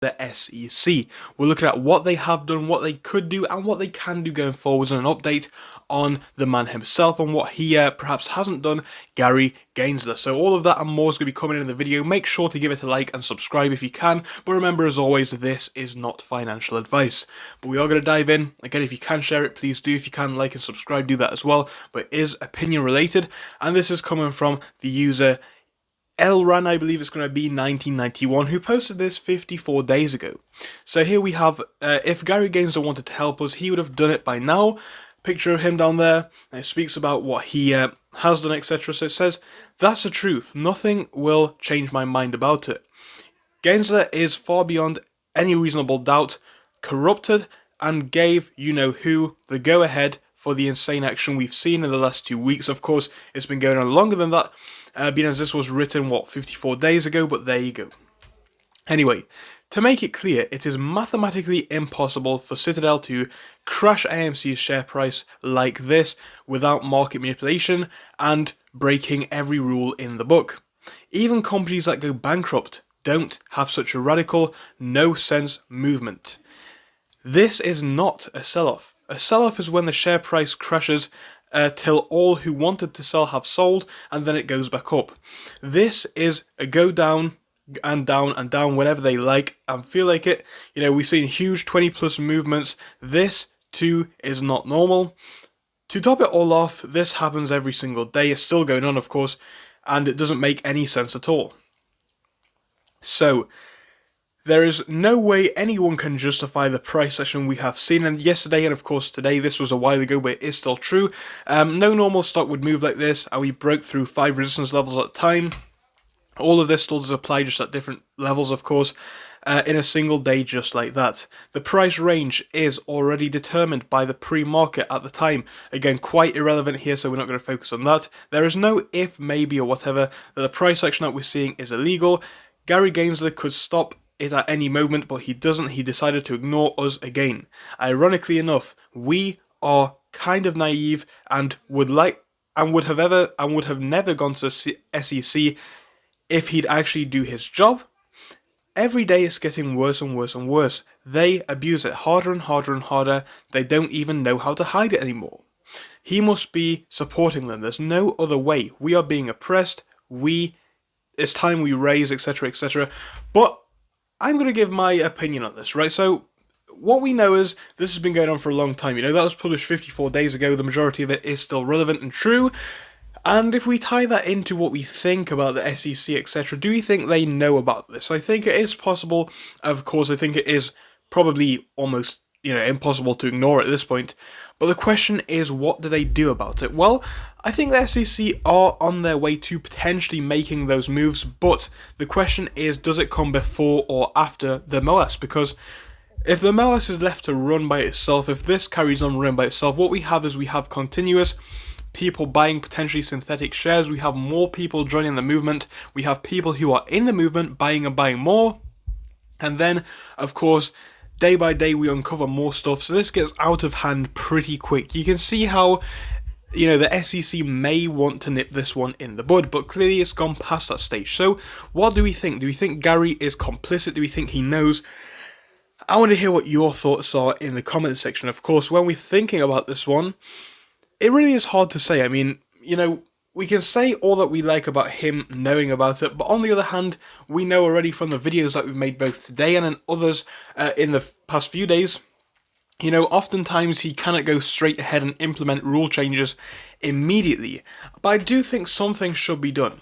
the SEC. We're looking at what they have done, what they could do, and what they can do going forwards, and an update on the man himself and what he perhaps hasn't done, Gary Gensler. So all of that and more is going to be coming in the video. Make sure to give it a like and subscribe if you can, but remember, as always, this is not financial advice. But we are going to dive in. Again, if you can share it, please do. If you can like and subscribe, do that as well. But it is opinion related, and this is coming from the user Elran, I believe it's going to be 1991, who posted this 54 days ago. So here we have, if Gary Gensler wanted to help us, he would have done it by now. Picture of him down there, and it speaks about what he has done, etc. So it says, "That's the truth. Nothing will change my mind about it. Gensler is far beyond any reasonable doubt corrupted and gave you-know-who the go-ahead for the insane action we've seen in the last 2 weeks. Of course, it's been going on longer than that, being as this was written, 54 days ago, but there you go. Anyway, to make it clear, it is mathematically impossible for Citadel to crash AMC's share price like this without market manipulation and breaking every rule in the book. Even companies that go bankrupt don't have such a radical, no-sense movement. This is not a sell-off. A sell-off is when the share price crashes till all who wanted to sell have sold, and then it goes back up. This is a go down and down and down whenever they like and feel like it. We've seen huge 20+ movements. This too is not normal. To top it all off, this happens every single day. It's still going on, of course, and it doesn't make any sense at all. So there is no way anyone can justify the price action we have seen, and yesterday and of course today, this was a while ago but it is still true. No normal stock would move like this, and we broke through 5 resistance levels at a time. All of this still does apply, just at different levels of course, in a single day just like that. The price range is already determined by the pre-market at the time. Again, quite irrelevant here, so we're not going to focus on that. There is no if, maybe or whatever, that the price action that we're seeing is illegal. Gary Gensler could stop it at any moment, but he doesn't. He decided to ignore us again. Ironically enough, we are kind of naive and would have never gone to SEC if he'd actually do his job. Every day it's getting worse and worse and worse. They abuse it harder and harder and harder. They don't even know how to hide it anymore. He must be supporting them. There's no other way. We are being oppressed. It's time we raise, etc., etc. But I'm going to give my opinion on this, right? So, what we know is this has been going on for a long time. That was published 54 days ago. The majority of it is still relevant and true. And if we tie that into what we think about the SEC, etc., do we think they know about this? I think it is possible. Of course, I think it is probably almost, impossible to ignore at this point. But the question is, what do they do about it? Well, I think the SEC are on their way to potentially making those moves, but the question is, does it come before or after the MOAS? Because if the MOAS is left to run by itself, if this carries on running by itself, what we have is we have continuous people buying potentially synthetic shares, we have more people joining the movement, we have people who are in the movement buying and buying more, and then, of course, day by day we uncover more stuff, so this gets out of hand pretty quick. You can see how, the SEC may want to nip this one in the bud, but clearly it's gone past that stage. So, what do we think? Do we think Gary is complicit? Do we think he knows? I want to hear what your thoughts are in the comment section. Of course, when we're thinking about this one, it really is hard to say. I mean, we can say all that we like about him knowing about it, but on the other hand, we know already from the videos that we've made both today and in others in the past few days, oftentimes he cannot go straight ahead and implement rule changes immediately. But I do think something should be done.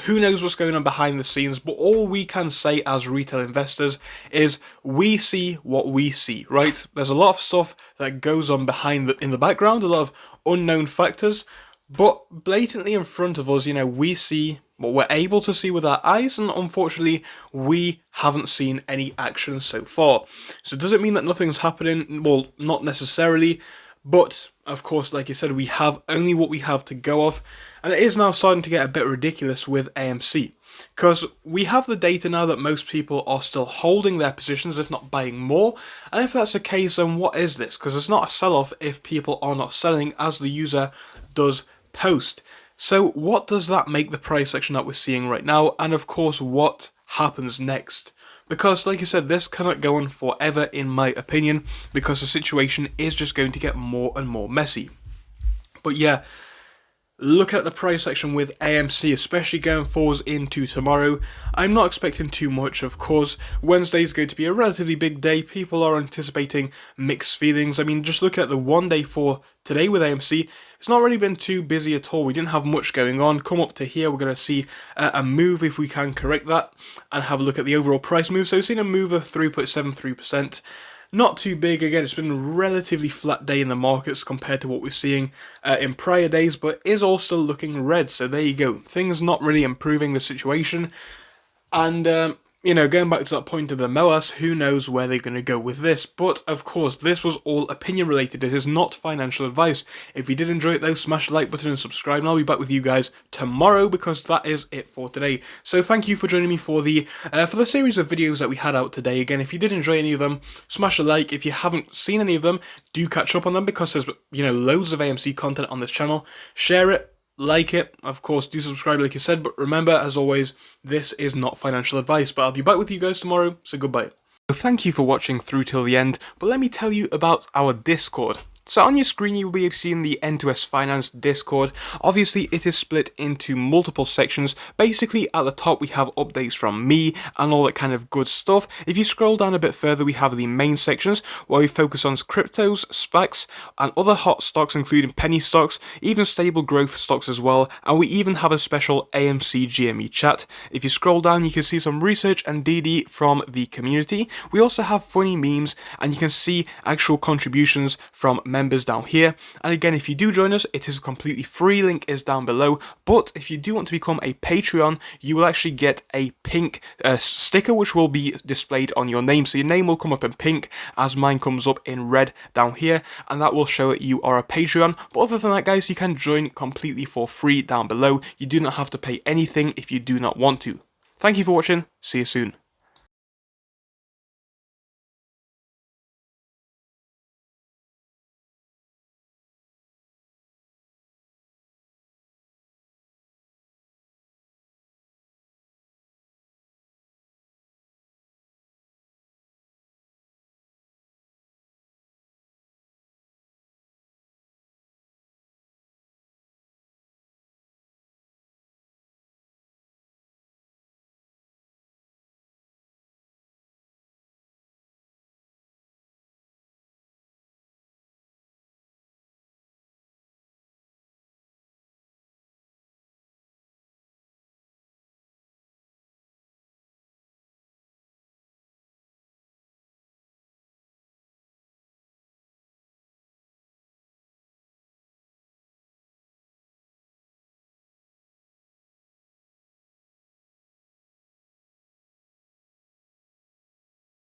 Who knows what's going on behind the scenes, but all we can say as retail investors is we see what we see, right? There's a lot of stuff that goes on in the background, a lot of unknown factors, but blatantly in front of us, we see what we're able to see with our eyes, and unfortunately, we haven't seen any action so far. So does it mean that nothing's happening? Well, not necessarily. But, of course, like I said, we have only what we have to go off, and it is now starting to get a bit ridiculous with AMC, because we have the data now that most people are still holding their positions, if not buying more, and if that's the case, then what is this? Because it's not a sell-off if people are not selling, as the user does post. So what does that make the price action that we're seeing right now, and of course, what happens next? Because, like I said, this cannot go on forever, in my opinion, because the situation is just going to get more and more messy. But yeah, looking at the price section with AMC, especially going forwards into tomorrow, I'm not expecting too much, of course. Wednesday is going to be a relatively big day. People are anticipating mixed feelings. I mean, just looking at the 1 day for today with AMC, it's not really been too busy at all. We didn't have much going on. Come up to here, we're going to see a move, if we can correct that, and have a look at the overall price move. So we've seen a move of 3.73%. Not too big. Again, it's been a relatively flat day in the markets compared to what we're seeing in prior days, but is also looking red. So there you go. Things not really improving the situation. And, you know, going back to that point of the MOAS, who knows where they're going to go with this. But, of course, this was all opinion related. It is not financial advice. If you did enjoy it, though, smash the like button and subscribe. And I'll be back with you guys tomorrow, because that is it for today. So thank you for joining me for the series of videos that we had out today. Again, if you did enjoy any of them, smash a like. If you haven't seen any of them, do catch up on them, because there's, you know, loads of AMC content on this channel. Share it. Like it, of course, do subscribe like I said, but remember, as always, this is not financial advice, but I'll be back with you guys tomorrow, so goodbye. So thank you for watching through till the end, but let me tell you about our Discord. So on your screen you will be seeing the N2S Finance Discord. Obviously it is split into multiple sections. Basically at the top we have updates from me and all that kind of good stuff. If you scroll down a bit further we have the main sections where we focus on cryptos, SPACs and other hot stocks including penny stocks, even stable growth stocks as well, and we even have a special AMC GME chat. If you scroll down you can see some research and DD from the community. We also have funny memes and you can see actual contributions from members down here. And again, if you do join us, it is completely free, link is down below. But if you do want to become a Patreon, you will actually get a pink sticker which will be displayed on your name. So your name will come up in pink as mine comes up in red down here, and that will show that you are a Patreon. But other than that, guys, you can join completely for free down below. You do not have to pay anything if you do not want to. Thank you for watching. See you soon.